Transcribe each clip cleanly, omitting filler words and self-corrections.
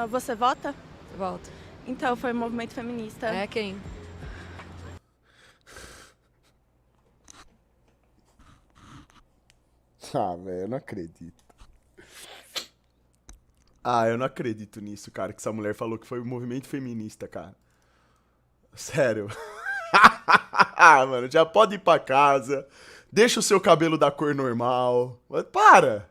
Você vota? Volto. Então, foi o movimento feminista. É quem? Ah, velho, eu não acredito. Ah, eu não acredito nisso, cara, que essa mulher falou que foi o movimento feminista, cara. Sério. Ah, mano, já pode ir pra casa. Deixa o seu cabelo da cor normal. Para.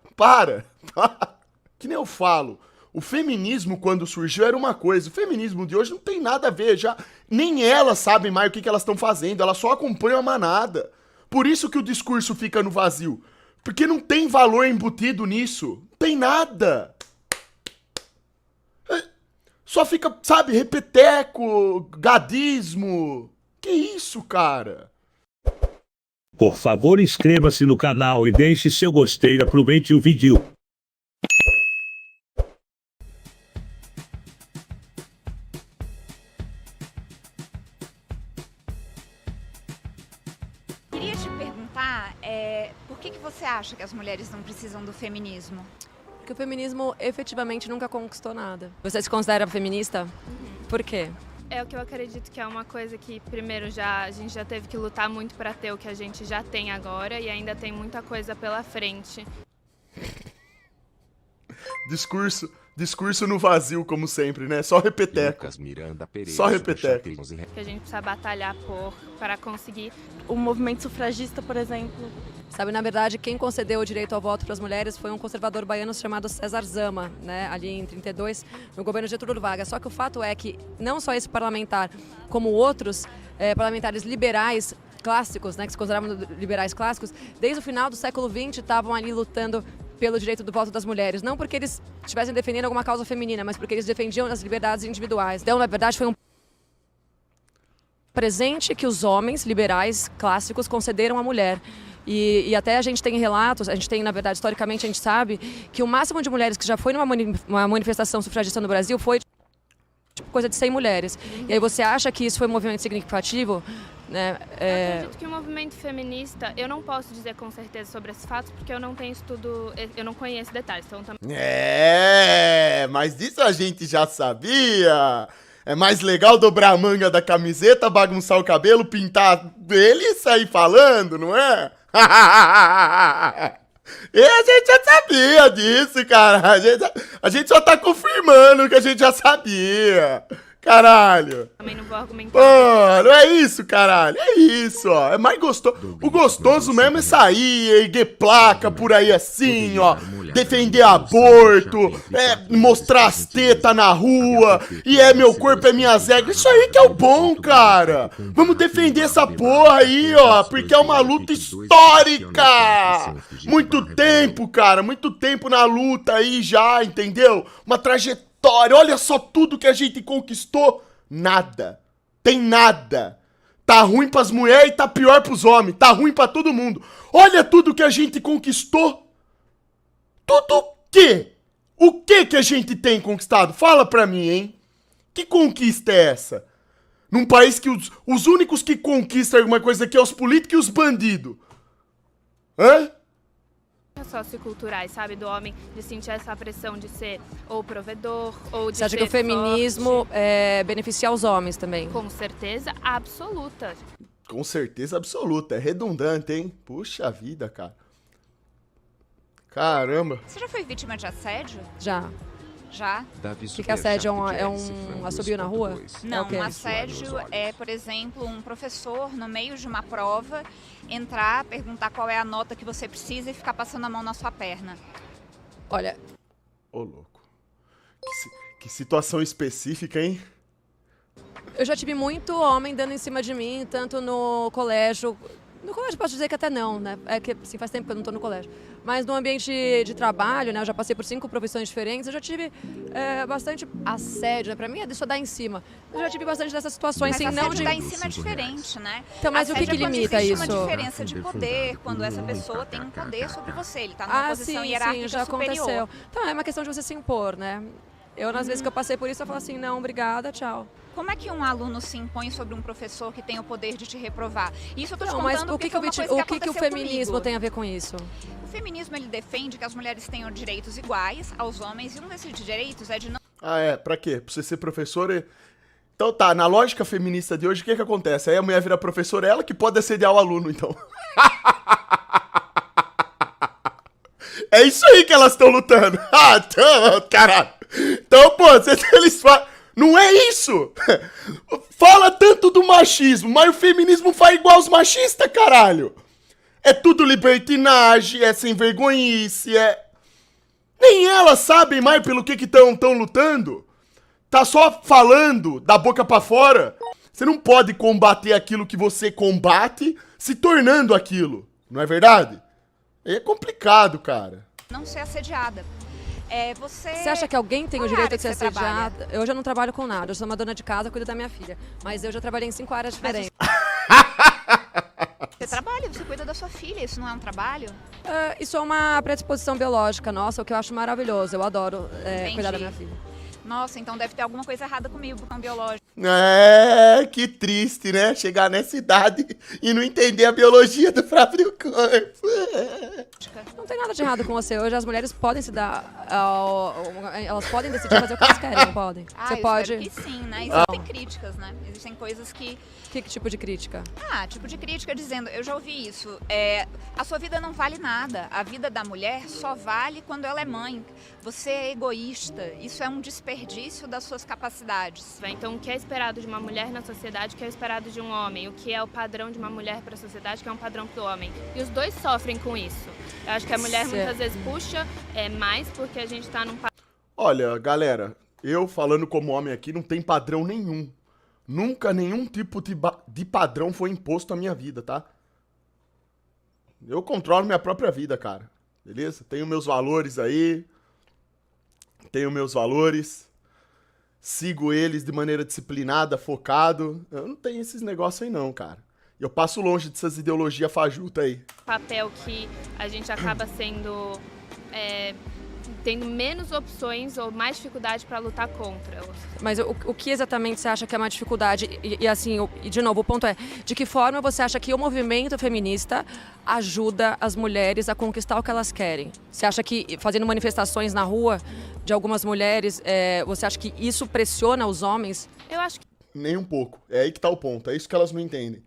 Que nem eu falo. O feminismo, quando surgiu, era uma coisa. O feminismo de hoje não tem nada a ver. Já nem elas sabem mais o que elas estão fazendo. Elas só acompanham a manada. Por isso que o discurso fica no vazio. Porque não tem valor embutido nisso. Não tem nada. Só fica, sabe, repeteco, gadismo. Que isso, cara? Por favor, inscreva-se no canal e deixe seu gostei e aproveite o vídeo. Queria te perguntar, por que você acha que as mulheres não precisam do feminismo? Porque o feminismo efetivamente nunca conquistou nada. Você se considera feminista? Por quê? É o que eu acredito que é uma coisa que, primeiro, a gente já teve que lutar muito para ter o que a gente já tem agora e ainda tem muita coisa pela frente. Discurso no vazio, como sempre, né? Só repeteco. Só repeteco. Que a gente precisa batalhar para conseguir. O movimento sufragista, por exemplo. Sabe, na verdade, quem concedeu o direito ao voto para as mulheres foi um conservador baiano chamado César Zama, né, ali em 32, no governo de Getúlio Vargas. Só que o fato é que não só esse parlamentar, como outros parlamentares liberais clássicos, né, que se consideravam liberais clássicos, desde o final do século XX estavam ali lutando pelo direito do voto das mulheres. Não porque eles estivessem defendendo alguma causa feminina, mas porque eles defendiam as liberdades individuais. Então, na verdade, foi um presente que os homens liberais clássicos concederam à mulher. E até a gente tem relatos, a gente tem, na verdade, historicamente, a gente sabe que o máximo de mulheres que já foi numa manifestação sufragista no Brasil foi tipo, coisa de 100 mulheres. E aí você acha que isso foi um movimento significativo? Né? Eu acredito que o movimento feminista, eu não posso dizer com certeza sobre esses fatos, porque eu não tenho estudo, eu não conheço detalhes. Então também... Mas disso a gente já sabia. É mais legal dobrar a manga da camiseta, bagunçar o cabelo, pintar ele e sair falando, não é? E a gente já sabia disso, cara. A gente só tá confirmando que a gente já sabia. Caralho. Também não vou argumentar. Pô, não é isso, caralho. É isso, ó. É mais gostoso. O gostoso mesmo é sair, erguer placa por aí assim, ó. Defender aborto, mostrar as tetas na rua. E meu corpo é minhas regras. Isso aí que é o bom, cara. Vamos defender essa porra aí, ó. Porque é uma luta histórica. Muito tempo, cara. Muito tempo na luta aí já, entendeu? Uma trajetória. Olha só tudo que a gente conquistou. Nada. Tem nada. Tá ruim pras mulheres e tá pior pros homens. Tá ruim pra todo mundo. Olha tudo que a gente conquistou. Tudo o quê? O que a gente tem conquistado? Fala pra mim, hein? Que conquista é essa? Num país que os únicos que conquistam alguma coisa aqui é os políticos e os bandidos. Hã? Socioculturais, sabe, do homem, de sentir essa pressão de ser ou provedor ou de Você acha ser que o feminismo beneficia os homens também? Com certeza absoluta. Com certeza absoluta. É redundante, hein? Puxa vida, cara. Caramba. Você já foi vítima de assédio? Já. Já? O que é assédio? É um assobio na rua? Não, o quê? um assédio é, por exemplo, um professor, no meio de uma prova, entrar, perguntar qual é a nota que você precisa e ficar passando a mão na sua perna. Olha... Ô, louco. Que situação específica, hein? Eu já tive muito homem dando em cima de mim, tanto no colégio... No colégio posso dizer que até não, né? É que assim, faz tempo que eu não estou no colégio. Mas no ambiente de trabalho, né? Eu já passei por 5 profissões diferentes, eu já tive bastante assédio, né? Pra mim é disso dar em cima. Eu já tive bastante dessas situações, mas assim, não de... dar em cima é diferente, né? Então, mas assédio o que limita isso? Existe uma diferença de poder, quando essa pessoa tem um poder sobre você, ele tá numa posição hierárquica já superior. Aconteceu. Então é uma questão de você se impor, né? Eu, nas vezes que eu passei por isso, eu falo assim, não, obrigada, tchau. Como é que um aluno se impõe sobre um professor que tem o poder de te reprovar? Isso eu tô te contando mas porque foi uma coisa o que o feminismo comigo. tem a ver com isso? O feminismo, ele defende que as mulheres tenham direitos iguais aos homens, e um desses direitos é de não... Ah, é? Pra quê? Pra você ser professora? Então tá, na lógica feminista de hoje, o que que acontece? Aí a mulher vira professora, ela que pode assediar o aluno, então. É isso aí que elas estão lutando. Ah, então, caralho. Então, pô, eles falam... Não é isso! Fala tanto do machismo, mas o feminismo faz igual os machistas, caralho! É tudo libertinagem, é sem vergonhice, é... Nem elas sabem mais pelo que estão lutando. Tá só falando da boca pra fora. Você não pode combater aquilo que você combate se tornando aquilo. Não é verdade? É complicado, cara. Não ser assediada. Você acha que alguém tem o Qual direito área de ser que você trabalha? assediada? Eu já não trabalho com nada, eu sou uma dona de casa, cuido da minha filha. Mas eu já trabalhei em 5 áreas diferentes. Você trabalha, você cuida da sua filha, isso não é um trabalho? Isso é uma predisposição biológica nossa, o que eu acho maravilhoso. Eu adoro cuidar da minha filha. Nossa, então deve ter alguma coisa errada comigo, porque é um biológico. É, que triste, né? Chegar nessa idade e não entender a biologia do próprio corpo. Não tem nada de errado com você. Hoje as mulheres podem se dar. Elas podem decidir fazer o que elas querem, não podem? Você Eu pode. espero que sim, né? Existem críticas, né? Existem coisas que... Que tipo de crítica? tipo de crítica dizendo, eu já ouvi isso, a sua vida não vale nada, a vida da mulher só vale quando ela é mãe. Você é egoísta, isso é um desperdício das suas capacidades. Então, o que é esperado de uma mulher na sociedade, o que é esperado de um homem, o que é o padrão de uma mulher para a sociedade, o que é um padrão para o homem. E os dois sofrem com isso. Eu acho que a mulher muitas vezes puxa mais porque a gente está num... Olha, galera, eu falando como homem aqui não tem padrão nenhum. Nunca nenhum tipo de padrão foi imposto à minha vida, tá? Eu controlo minha própria vida, cara. Beleza? Tenho meus valores aí. Tenho meus valores. Sigo eles de maneira disciplinada, focado. Eu não tenho esses negócios aí não, cara. Eu passo longe dessas ideologias fajutas aí. Papel que a gente acaba sendo... tendo menos opções ou mais dificuldade para lutar contra. Mas o que exatamente você acha que é uma dificuldade? E assim, de novo, o ponto é, de que forma você acha que o movimento feminista ajuda as mulheres a conquistar o que elas querem? Você acha que fazendo manifestações na rua de algumas mulheres, você acha que isso pressiona os homens? Eu acho Nem um pouco. É aí que tá o ponto. É isso que elas não entendem.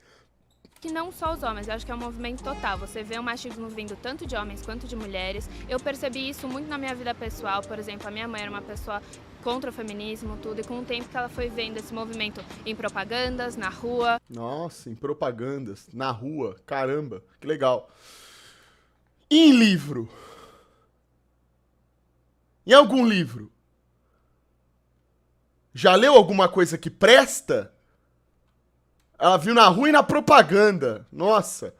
que não só os homens, eu acho que é um movimento total. Você vê o machismo vindo tanto de homens quanto de mulheres. Eu percebi isso muito na minha vida pessoal. Por exemplo, a minha mãe era uma pessoa contra o feminismo, tudo, e com o tempo que ela foi vendo esse movimento em propagandas, na rua. Nossa, em propagandas, na rua, caramba, que legal. E em livro? Em algum livro? Já leu alguma coisa que presta? Ela viu na rua e na propaganda. Nossa.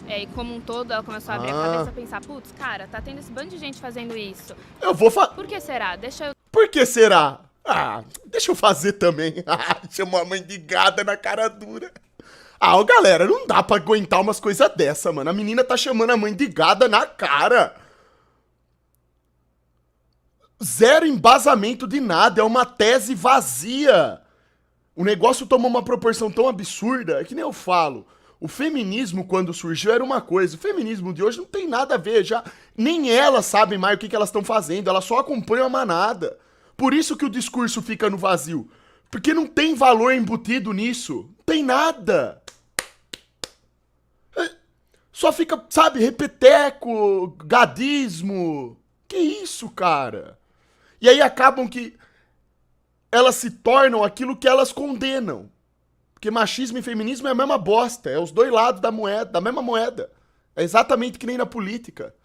E como um todo, ela começou a abrir a cabeça e pensar, putz, cara, tá tendo esse bando de gente fazendo isso. Eu vou Por que será? Deixa eu... Por que será? Ah, deixa eu fazer também. Chamou a mãe de gada na cara dura. Ó, galera, não dá pra aguentar umas coisas dessa, mano. A menina tá chamando a mãe de gada na cara. Zero embasamento de nada, é uma tese vazia. O negócio tomou uma proporção tão absurda, é que nem eu falo. O feminismo, quando surgiu, era uma coisa. O feminismo de hoje não tem nada a ver, já. Nem elas sabem mais o que elas estão fazendo, elas só acompanham a manada. Por isso que o discurso fica no vazio. Porque não tem valor embutido nisso. Não tem nada. Só fica, sabe, repeteco, gadismo. Que isso, cara? E aí acabam que elas se tornam aquilo que elas condenam. Porque machismo e feminismo é a mesma bosta. É os dois lados da moeda, da mesma moeda. É exatamente que nem na política.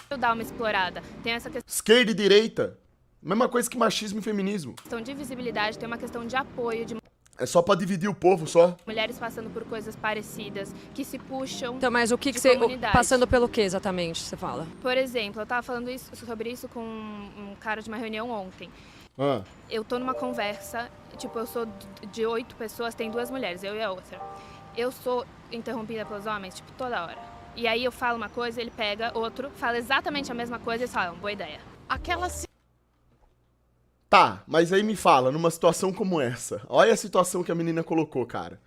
Eu dar uma explorada. Tem essa Esquerda e direita. Mesma coisa que machismo e feminismo. questão de visibilidade, tem uma questão de apoio, de É só pra dividir o povo, só. mulheres passando por coisas parecidas, que se puxam. Então, mas o que De você... comunidade. Passando pelo que exatamente, você fala? Por exemplo, eu tava falando sobre isso com um cara de uma reunião ontem. Ah. Eu tô numa conversa, tipo, eu sou de 8 pessoas, tem 2 mulheres, eu e a outra. Eu sou interrompida pelos homens, tipo, toda hora. E aí eu falo uma coisa, ele pega outro, fala exatamente a mesma coisa e fala, boa ideia. Tá, mas aí me fala, numa situação como essa. Olha a situação que a menina colocou, cara.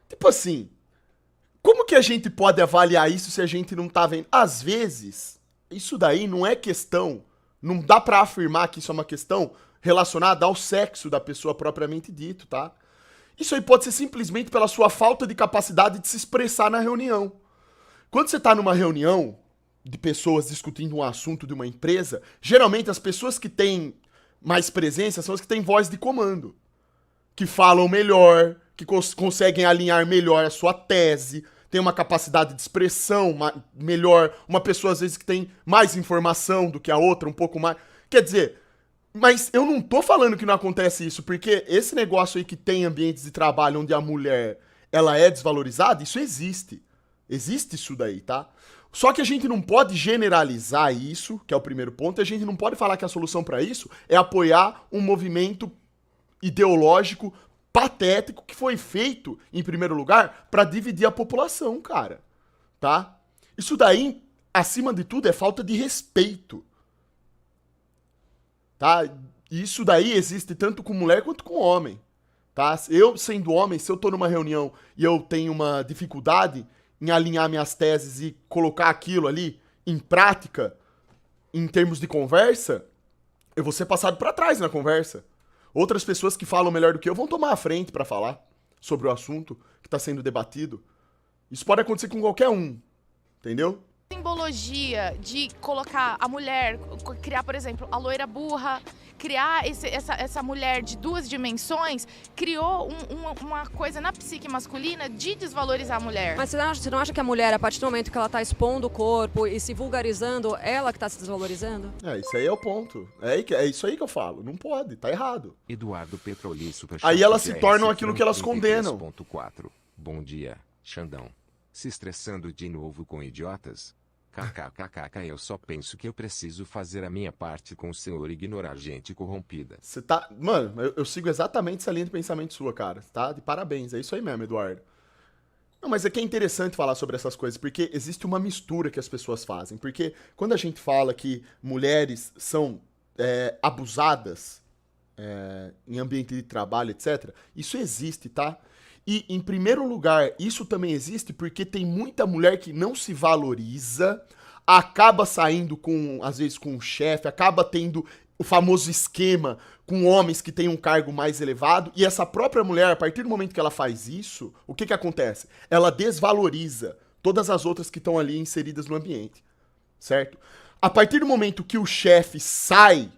Tipo assim, como que a gente pode avaliar isso se a gente não tá vendo? Às vezes, isso daí não é questão Não dá pra afirmar que isso é uma questão relacionada ao sexo da pessoa propriamente dito, tá? Isso aí pode ser simplesmente pela sua falta de capacidade de se expressar na reunião. Quando você tá numa reunião de pessoas discutindo um assunto de uma empresa, geralmente as pessoas que têm mais presença são as que têm voz de comando, que falam melhor, que conseguem alinhar melhor a sua tese, tem uma capacidade de expressão melhor, uma pessoa às vezes que tem mais informação do que a outra, um pouco mais. Quer dizer, mas eu não tô falando que não acontece isso, porque esse negócio aí que tem ambientes de trabalho onde a mulher ela é desvalorizada, isso existe. Existe isso daí, tá? Só que a gente não pode generalizar isso, que é o primeiro ponto, e a gente não pode falar que a solução pra isso é apoiar um movimento ideológico patético que foi feito, em primeiro lugar, pra dividir a população, cara. Tá? Isso daí, acima de tudo, é falta de respeito. Tá? Isso daí existe tanto com mulher quanto com homem. Tá? Eu, sendo homem, se eu tô numa reunião e eu tenho uma dificuldade em alinhar minhas teses e colocar aquilo ali em prática, em termos de conversa, eu vou ser passado pra trás na conversa. Outras pessoas que falam melhor do que eu vão tomar a frente pra falar sobre o assunto que tá sendo debatido. Isso pode acontecer com qualquer um, entendeu? Simbologia de colocar a mulher, criar, por exemplo, a loira burra, criar essa mulher de duas dimensões, criou uma coisa na psique masculina de desvalorizar a mulher. Mas você não acha que a mulher, a partir do momento que ela tá expondo o corpo e se vulgarizando, ela que tá se desvalorizando? Isso aí é o ponto. É isso aí que eu falo. Não pode, tá errado. Eduardo Petroli, Aí elas se tornam aquilo que elas condenam. 33.4. Bom dia, Xandão. Se estressando de novo com idiotas? KKKK, eu só penso que eu preciso fazer a minha parte com o senhor ignorar gente corrompida. Você tá... Mano, eu sigo exatamente essa linha de pensamento sua, cara. Tá? De parabéns. É isso aí mesmo, Eduardo. Não, mas é que é interessante falar sobre essas coisas, porque existe uma mistura que as pessoas fazem. Porque quando a gente fala que mulheres são abusadas em ambiente de trabalho, etc., isso existe, tá? E, em primeiro lugar, isso também existe porque tem muita mulher que não se valoriza, acaba saindo com, às vezes, com um chefe, acaba tendo o famoso esquema com homens que têm um cargo mais elevado, e essa própria mulher, a partir do momento que ela faz isso, o que acontece? Ela desvaloriza todas as outras que estão ali inseridas no ambiente, certo? A partir do momento que o chefe sai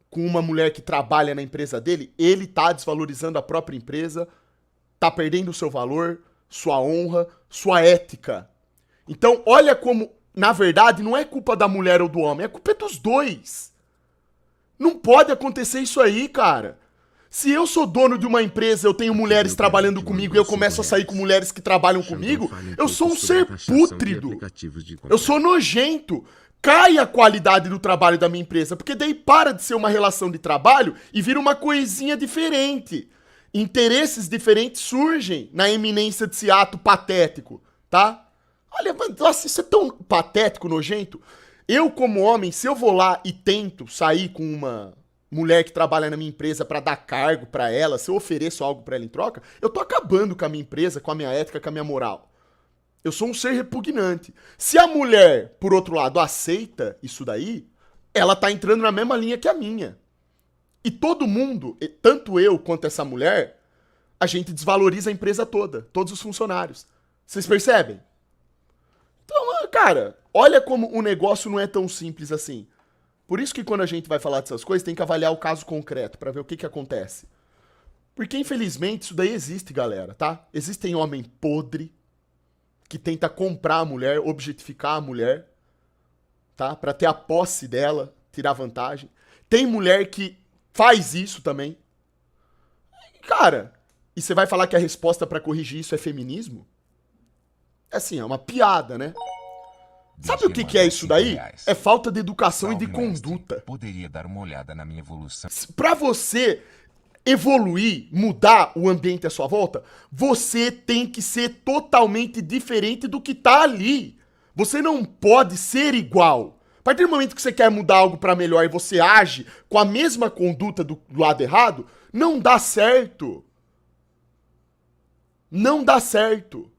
com uma mulher que trabalha na empresa dele, ele tá desvalorizando a própria empresa, tá perdendo o seu valor, sua honra, sua ética. Então, olha como, na verdade, não é culpa da mulher ou do homem, é culpa dos dois. Não pode acontecer isso aí, cara. Se eu sou dono de uma empresa, eu tenho mulheres trabalhando comigo e eu começo a sair com mulheres que trabalham comigo, eu sou um ser pútrido. Eu sou nojento. Cai a qualidade do trabalho da minha empresa, porque daí para de ser uma relação de trabalho e vira uma coisinha diferente. Interesses diferentes surgem na eminência desse ato patético, tá? Olha, nossa, isso é tão patético, nojento. Eu, como homem, se eu vou lá e tento sair com uma mulher que trabalha na minha empresa pra dar cargo pra ela, se eu ofereço algo pra ela em troca, eu tô acabando com a minha empresa, com a minha ética, com a minha moral. Eu sou um ser repugnante. Se a mulher, por outro lado, aceita isso daí, ela tá entrando na mesma linha que a minha. E todo mundo, tanto eu quanto essa mulher, a gente desvaloriza a empresa toda, todos os funcionários. Vocês percebem? Então, cara, olha como o negócio não é tão simples assim. Por isso que quando a gente vai falar dessas coisas, tem que avaliar o caso concreto, pra ver o que acontece. Porque, infelizmente, isso daí existe, galera, tá? Existem homem podre, que tenta comprar a mulher, objetificar a mulher, tá? Pra ter a posse dela, tirar vantagem. Tem mulher que faz isso também. Cara, e você vai falar que a resposta pra corrigir isso é feminismo? Assim, é uma piada, né? Sabe o que é isso daí? É falta de educação e de conduta. Poderia dar uma olhada na minha evolução. Pra você evoluir, mudar o ambiente à sua volta, você tem que ser totalmente diferente do que tá ali. Você não pode ser igual. A partir do momento que você quer mudar algo pra melhor e você age com a mesma conduta do lado errado, não dá certo. Não dá certo.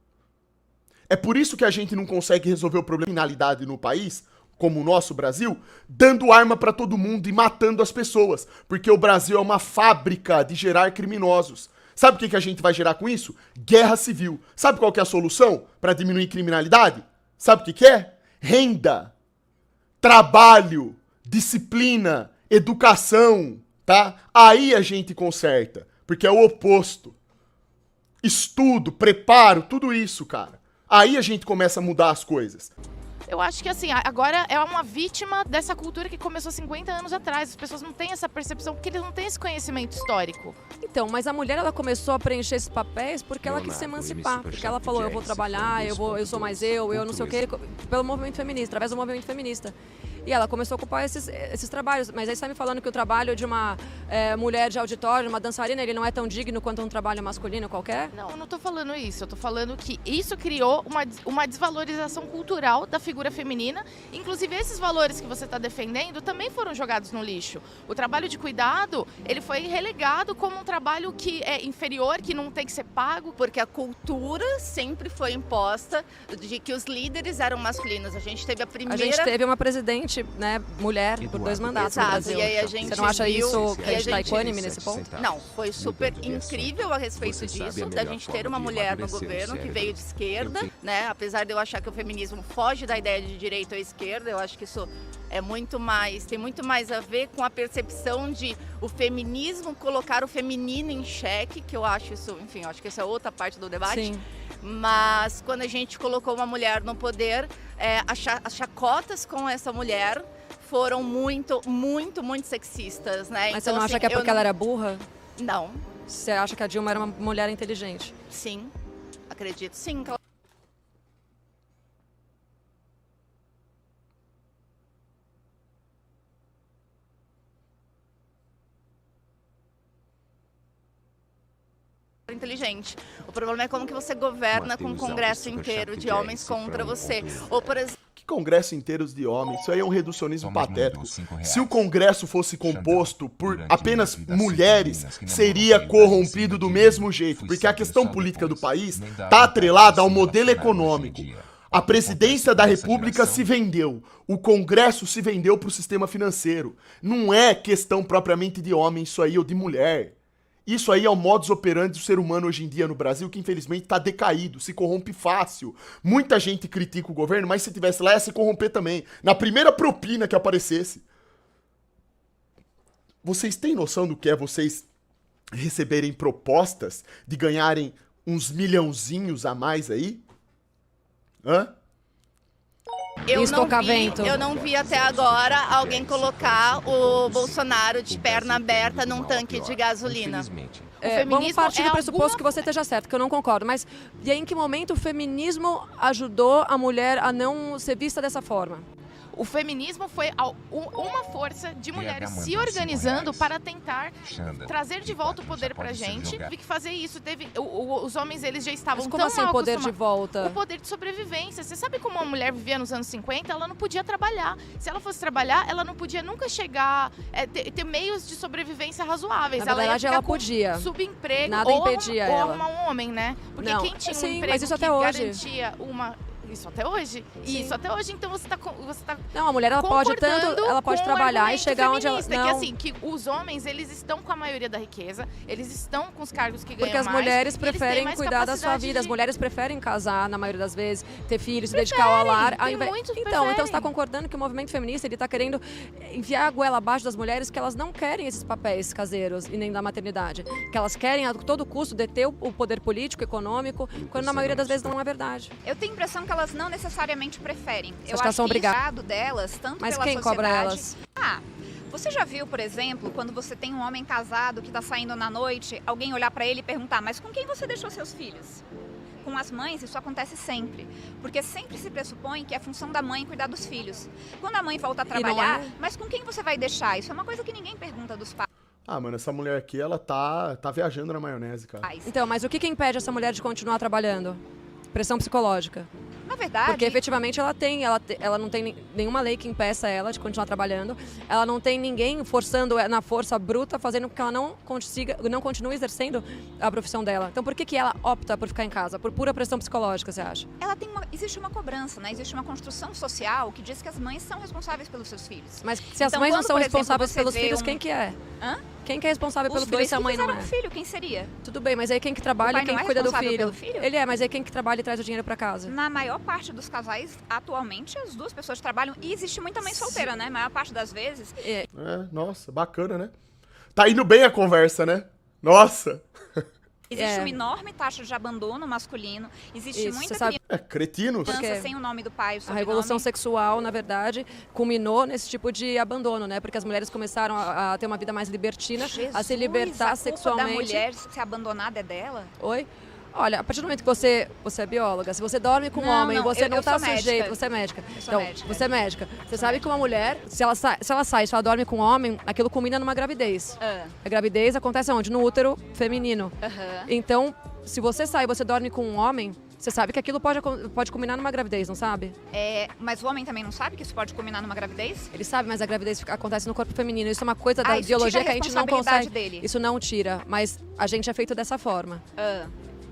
É por isso que a gente não consegue resolver o problema da criminalidade no país como o nosso Brasil, dando arma pra todo mundo e matando as pessoas, porque o Brasil é uma fábrica de gerar criminosos. Sabe o que a gente vai gerar com isso? Guerra civil. Sabe qual que é a solução pra diminuir criminalidade? Sabe o que é? Renda, trabalho, disciplina, educação, tá? Aí a gente conserta, porque é o oposto. Estudo, preparo, tudo isso, cara. Aí a gente começa a mudar as coisas. Eu acho que assim, agora é uma vítima dessa cultura que começou 50 anos atrás. As pessoas não têm essa percepção porque eles não têm esse conhecimento histórico. Então, mas a mulher ela começou a preencher esses papéis porque ela quis se emancipar. Porque ela falou, eu vou trabalhar, eu sou mais eu não sei o quê, pelo movimento feminista, através do movimento feminista. E ela começou a ocupar esses trabalhos. Mas aí você está me falando que o trabalho de uma mulher de auditório, uma dançarina, ele não é tão digno quanto um trabalho masculino qualquer? Não, eu não estou falando isso. Eu estou falando que isso criou uma desvalorização cultural da figura feminina. Inclusive, esses valores que você está defendendo também foram jogados no lixo. O trabalho de cuidado, ele foi relegado como um trabalho que é inferior, que não tem que ser pago. Porque a cultura sempre foi imposta de que os líderes eram masculinos. A gente teve a primeira... A gente teve uma presidente, né, mulher, por 2 mandatos no Brasil. E aí a gente Você não acha viu, isso que a gente está gente- equânime nesse ponto? Não, foi super incrível a respeito Você sabe disso, a da melhor gente forma ter uma de mulher no emagrecer o governo que cérebro? veio de esquerda, né? Apesar de eu achar que o feminismo foge da ideia de direita ou esquerda, eu acho que isso é muito mais, tem muito mais a ver com a percepção de o feminismo colocar o feminino em xeque, que eu acho isso, enfim, eu acho que essa é outra parte do debate. Sim. Mas quando a gente colocou uma mulher no poder, as chacotas com essa mulher foram muito sexistas, né? Mas você não acha que é porque ela era burra? Não, Você acha que a Dilma era uma mulher inteligente? sim, acredito sim que ela... inteligente. O problema é como que você governa com um Mateus congresso Alves, inteiro superchat de de homens R$ contra você. 1,2. Ou, por exemplo, Que congresso inteiros de homens? Isso aí é um reducionismo Thomas patético. mandou R$ 5 Se o congresso fosse composto por durante apenas minha vida, mulheres, cinco meninas que seria namoram com corrompido ele, do fui mesmo jeito, porque a saber questão só política do depois. país Nem dá está atrelada ao vontade de modelo se relacionar econômico. hoje em dia. A presidência da Acontece República nessa se geração. vendeu, o Congresso se vendeu para o sistema financeiro. Não é questão propriamente de homem isso aí ou de mulher. Isso aí é o modus operandi do ser humano hoje em dia no Brasil, que infelizmente está decaído, se corrompe fácil. Muita gente critica o governo, mas se tivesse lá ia se corromper também. Na primeira propina que aparecesse. Vocês têm noção do que é vocês receberem propostas de ganharem uns milhãozinhos a mais aí? Hã? Estocavento. eu não vi até agora alguém colocar o Bolsonaro de perna aberta num tanque de gasolina. Infelizmente. Vamos feminismo partir do é pressuposto alguma que você esteja certo, que eu não concordo. Mas e aí, em que momento o feminismo ajudou a mulher a não ser vista dessa forma? O feminismo foi uma força de mulheres mandou se R$ 5 organizando para tentar Xanda, trazer de volta o já poder pode pra ser gente. jogado. Teve que fazer isso. Os homens eles já estavam Mas como tão assim mal o poder de acostumados. volta? O poder de sobrevivência. Você sabe como uma mulher vivia nos anos 50? Ela não podia trabalhar. Se ela fosse trabalhar, ela não podia nunca chegar, ter meios de sobrevivência razoáveis. Na verdade, ia ficar ela com podia. Subemprego Nada ou impedia ou ela. arrumar um homem, né? Porque Não, quem tinha um sim, emprego mas isso que até hoje. garantia uma... Isso até hoje? Sim. Isso até hoje, então você tá Não, a mulher ela pode concordando ela pode com o trabalhar e argumento chegar onde ela feminista, não. que assim, que os homens, eles estão com a maioria da riqueza, eles estão com os cargos que ganham Porque as mais, mulheres e eles têm preferem mais cuidar da sua capacidade vida. As de- mulheres preferem casar, na maioria das vezes, ter filhos, se dedicar ao lar. tem muitos que Então você está preferem. concordando que o movimento feminista ele está querendo enviar a goela abaixo das mulheres que elas não querem esses papéis caseiros e nem da maternidade. Que elas querem a todo custo deter o poder político, econômico, quando na maioria das vezes não é verdade. Eu tenho a impressão que elas não necessariamente preferem. Você Eu acha que elas acho são que obrigadas? o estado delas, tanto Mas pela quem sociedade... cobra elas? Ah, você já viu, por exemplo, quando você tem um homem casado que está saindo na noite, alguém olhar para ele e perguntar, mas com quem você deixou seus filhos? Com as mães, isso acontece sempre. Porque sempre se pressupõe que é função da mãe cuidar dos filhos. Quando a mãe volta a E não trabalhar, é? mas com quem você vai deixar? Isso é uma coisa que ninguém pergunta dos Ah, mano, essa mulher aqui, ela tá viajando na maionese, cara. pais. Então, mas o que impede essa mulher de continuar trabalhando? Pressão psicológica. Na verdade... Porque efetivamente ela não tem nenhuma lei que impeça ela de continuar trabalhando, ela não tem ninguém forçando na força bruta, fazendo com que ela não continue exercendo a profissão dela. Então por que ela opta por ficar em casa? Por pura pressão psicológica, você acha? Existe uma cobrança, né? Existe uma construção social que diz que as mães são responsáveis pelos seus filhos. Mas se as Então, mães não quando, são por exemplo, responsáveis você pelos vê filhos, quem que é? Hã? Quem que é responsável pelo Os filho filhos se a que mãe não fizeram é? um filho, quem seria? Tudo bem, mas aí quem que trabalha O pai e quem não que é cuida do responsável filho? pelo filho? Ele é, mas aí quem que trabalha e traz o dinheiro pra casa? Na maior parte dos casais, atualmente, as duas pessoas trabalham e existe muita mãe solteira, né? A maior parte das vezes. Nossa, bacana, né? Tá indo bem a conversa, né? Nossa! Existe uma enorme taxa de abandono masculino. Existe muita cretinos. criança sem o nome do pai, o A sobrenome. revolução sexual, na verdade, culminou nesse tipo de abandono, né? Porque as mulheres começaram a ter uma vida mais libertina, a se libertar sexualmente. A culpa da mulher ser abandonada é dela? Oi? Olha, a partir do momento que você é bióloga, se você dorme com um Não, homem, não, você eu não está sou médica. sujeito, você é médica. Eu sou Então, médica. você é médica. Você sabe que uma mulher, se ela sai, dorme com um homem, aquilo culmina numa gravidez. A gravidez acontece onde? No útero feminino. Então, se você sai e você dorme com um homem, você sabe que aquilo pode culminar numa gravidez, não sabe? Mas o homem também não sabe que isso pode culminar numa gravidez? Ele sabe, mas a gravidez acontece no corpo feminino. Isso é uma coisa da isso biologia tira que a gente não consegue. dele. Isso não tira, mas a gente é feito dessa forma.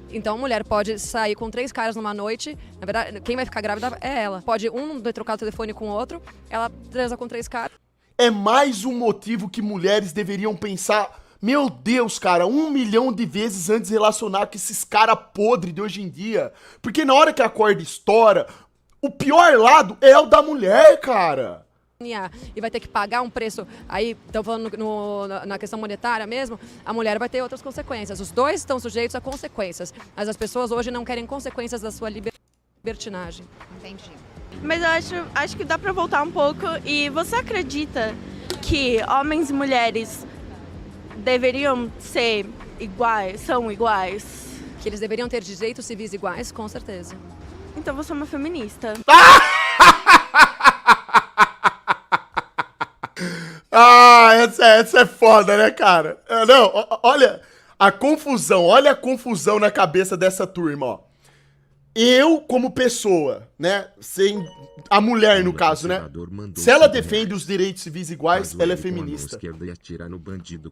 Então a mulher pode sair com 3 caras numa noite, na verdade, quem vai ficar grávida é ela. Pode um trocar o telefone com o outro, ela transa com 3 caras. É mais um motivo que mulheres deveriam pensar, meu Deus, cara, 1 milhão de vezes antes de relacionar com esses caras podres de hoje em dia. Porque na hora que a corda estoura, o pior lado é o da mulher, cara. E vai ter que pagar um preço, aí estão falando na questão monetária mesmo, a mulher vai ter outras consequências. Os dois estão sujeitos a consequências, mas as pessoas hoje não querem consequências da sua libertinagem. Entendi. Mas eu acho que dá pra voltar um pouco. E você acredita que homens e mulheres deveriam ser iguais, são iguais? Que eles deveriam ter direitos civis iguais, com certeza. Então você é uma feminista. Essa é foda, né, cara? Não, olha a confusão na cabeça dessa turma, ó. Eu, como pessoa, né, sem a mulher, no caso, né, se ela defende os direitos civis iguais, ela é feminista.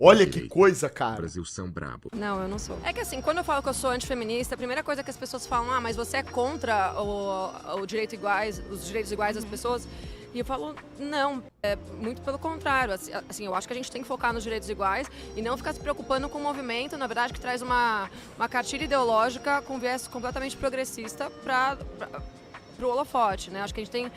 Olha que coisa, cara. Brasil são brabo. Não, eu não sou. É que assim, quando eu falo que eu sou antifeminista, a primeira coisa que as pessoas falam, mas você é contra os direitos iguais das pessoas? E eu falo, não, é muito pelo contrário. Assim, eu acho que a gente tem que focar nos direitos iguais e não ficar se preocupando com o movimento, na verdade, que traz uma cartilha ideológica com viés completamente progressista para o holofote, né? Acho que a gente tem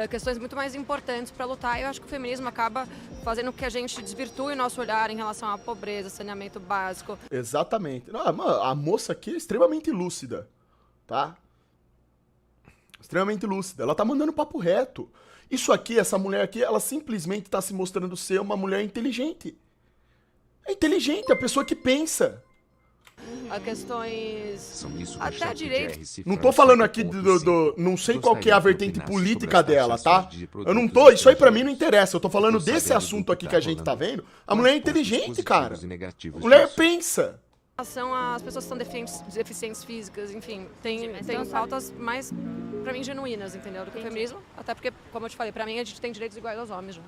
questões muito mais importantes para lutar e eu acho que o feminismo acaba fazendo com que a gente desvirtue o nosso olhar em relação à pobreza, saneamento básico. Exatamente. Não, a moça aqui é extremamente lúcida, tá? Extremamente lúcida. Ela tá mandando papo reto. Isso aqui, essa mulher aqui, ela simplesmente tá se mostrando ser uma mulher inteligente. É inteligente, é a pessoa que pensa. A questões até direito. Não tô falando aqui não sei qual que é a vertente política dela, tá? Eu não tô, isso aí pra mim não interessa. Eu tô falando desse assunto aqui que a gente tá vendo. A mulher é inteligente, cara. A mulher pensa. Em relação às pessoas que são deficientes físicas, enfim, tem pautas mais, pra mim, genuínas, entendeu? Do que o feminismo. Até porque, como eu te falei, pra mim a gente tem direitos iguais aos homens já.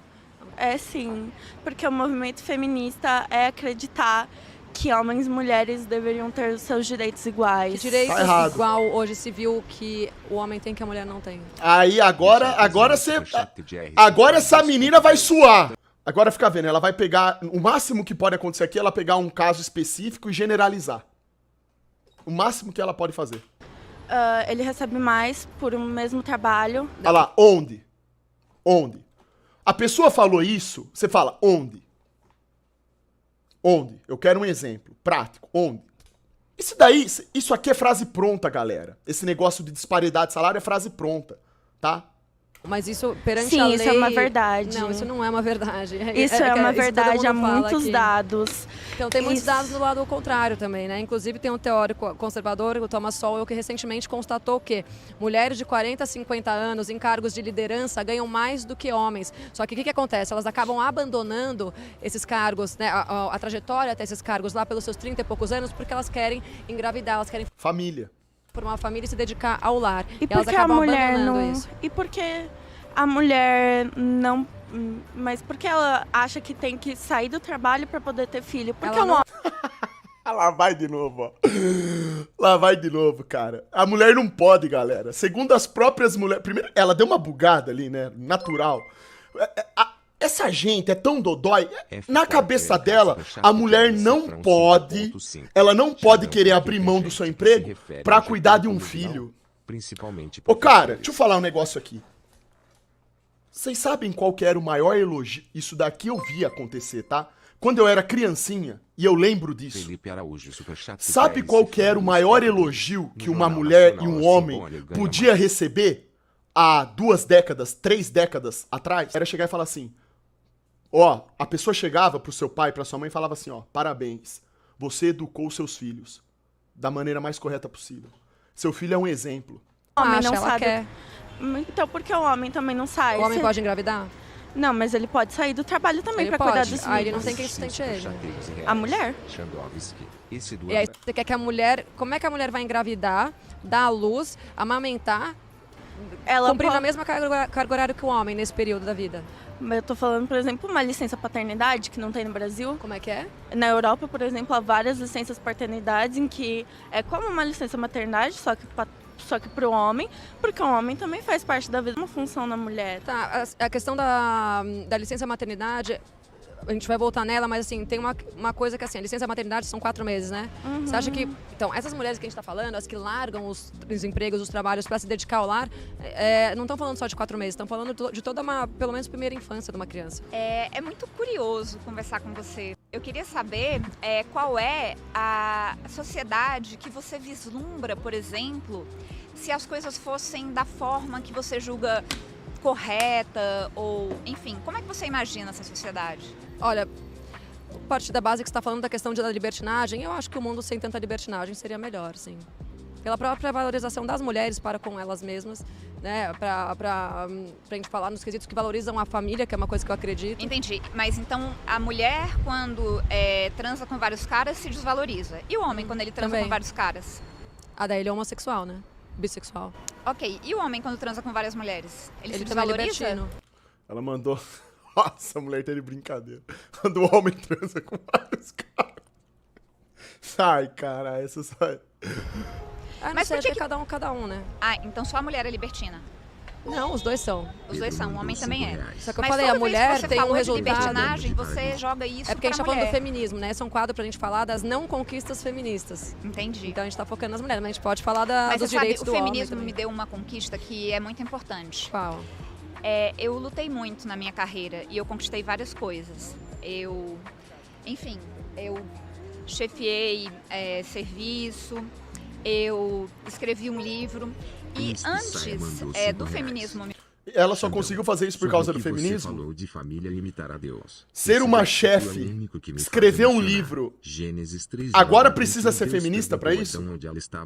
É sim, porque o movimento feminista é acreditar que homens e mulheres deveriam ter os seus direitos iguais. Que direito Tá igual hoje se viu que o homem tem que a mulher não tem. Aí agora essa menina vai suar. Agora fica vendo, ela vai pegar, o máximo que pode acontecer aqui é ela pegar um caso específico e generalizar. O máximo que ela pode fazer. Ele recebe mais por um mesmo trabalho. Olha lá, onde? Onde? A pessoa falou isso, você fala, onde? Onde? Eu quero um exemplo prático. Onde? Isso aqui é frase pronta, galera. Esse negócio de disparidade de salário é frase pronta, tá? Mas isso, perante Sim, a lei... isso é uma verdade. Não, isso não é uma verdade. Isso é uma verdade, há todo mundo fala muitos aqui. dados. Então tem muitos dados do lado contrário também, né? Inclusive tem um teórico conservador, o Thomas Sowell, que recentemente constatou que mulheres de 40 a 50 anos em cargos de liderança ganham mais do que homens. Só que o que acontece? Elas acabam abandonando esses cargos, né? A trajetória até esses cargos lá pelos seus 30 e poucos anos, porque elas querem engravidar, elas querem... Família. Formar uma família e se dedicar ao lar. E elas por que a acabam mulher abandonando não... isso. E por que a mulher não... Mas por que ela acha que tem que sair do trabalho pra poder ter filho? Porque Ela o não- homem... Lá vai de novo, ó. Lá vai de novo, cara. A mulher não pode, galera. Segundo as próprias mulheres... Primeiro, ela deu uma bugada ali, né? Natural. Essa gente é tão dodói. Na cabeça dela, a mulher não pode... Ela não pode querer abrir mão do seu emprego pra cuidar de um filho. Principalmente Ô, cara, deixa eu falar um negócio aqui. Vocês sabem qual que era o maior elogio? Isso daqui eu vi acontecer, tá? Quando eu era criancinha, e eu lembro disso. Felipe Araújo, superchat Sabe qual que era o maior elogio que uma mulher e um homem podia receber há 2 décadas, 3 décadas atrás? Era chegar e falar assim, ó, a pessoa chegava pro seu pai, pra sua mãe e falava assim, ó, parabéns, você educou seus filhos da maneira mais correta possível. Seu filho é um exemplo. O homem Acha, não ela sabe. quer. Então por que o homem também não sai? O homem pode engravidar? Não, mas ele pode sair do trabalho também Ele pra cuidar pode. dos Aí ele filhos. não tem quem sustente ele. A mulher? E aí você quer que a mulher... Como é que a mulher vai engravidar, dar à luz, amamentar, Ela cumprindo a pode... mesma carga horária que o homem nesse período da vida? Eu tô falando, por exemplo, uma licença paternidade que não tem no Brasil. Como é que é? Na Europa, por exemplo, há várias licenças paternidades em que é como uma licença maternidade, só que pro homem, porque o homem também faz parte da vida, uma função na mulher. Tá, a questão da licença maternidade, a gente vai voltar nela, mas assim, tem uma coisa que assim, a licença maternidade são 4 meses, né? Você acha que... Então, essas mulheres que a gente tá falando, as que largam os empregos, os trabalhos para se dedicar ao lar, não estão falando só de 4 meses, estão falando de toda uma, pelo menos, primeira infância de uma criança. É muito curioso conversar com você. Eu queria saber qual é a sociedade que você vislumbra, por exemplo, se as coisas fossem da forma que você julga correta ou, enfim, como é que você imagina essa sociedade? Olha, a partir da base que você está falando da questão da libertinagem, eu acho que o mundo sem tanta libertinagem seria melhor, sim. Pela própria valorização das mulheres para com elas mesmas, né? Pra gente falar nos quesitos que valorizam a família, que é uma coisa que eu acredito. Entendi, mas então a mulher quando transa com vários caras se desvaloriza. E o homem quando ele transa Também. com vários caras? Daí ele é homossexual, né? Bissexual. Ok, e o homem quando transa com várias mulheres? Ele se também é desvaloriza? libertino. Ela mandou... Nossa, a mulher tá de brincadeira. Quando o homem transa com vários caras. Sai, cara, essa sai. Não Mas sei, por que acho que é cada um, né? Ah, então só a mulher é libertina? Não, os dois são. Os dois são, o homem também é. Só que eu Mas falei, toda a vez mulher que você tem um falou de resultado. libertinagem, você joga isso É porque a gente pra tá falando do mulher. feminismo, né? Esse é um quadro pra gente falar das não conquistas feministas. Entendi. Então a gente tá focando nas mulheres, mas a gente pode falar Mas dos você sabe, direitos o do homem feminismo também. me deu uma conquista que é muito importante. Qual? Eu lutei muito na minha carreira e eu conquistei várias coisas. Eu chefiei serviço, eu escrevi um livro e antes do feminismo... Ela só conseguiu fazer isso por causa do feminismo? Falou de família imitar a Deus. Ser uma chefe, escrever um livro, Gênesis 3, agora precisa ser feminista pra isso? Onde ela está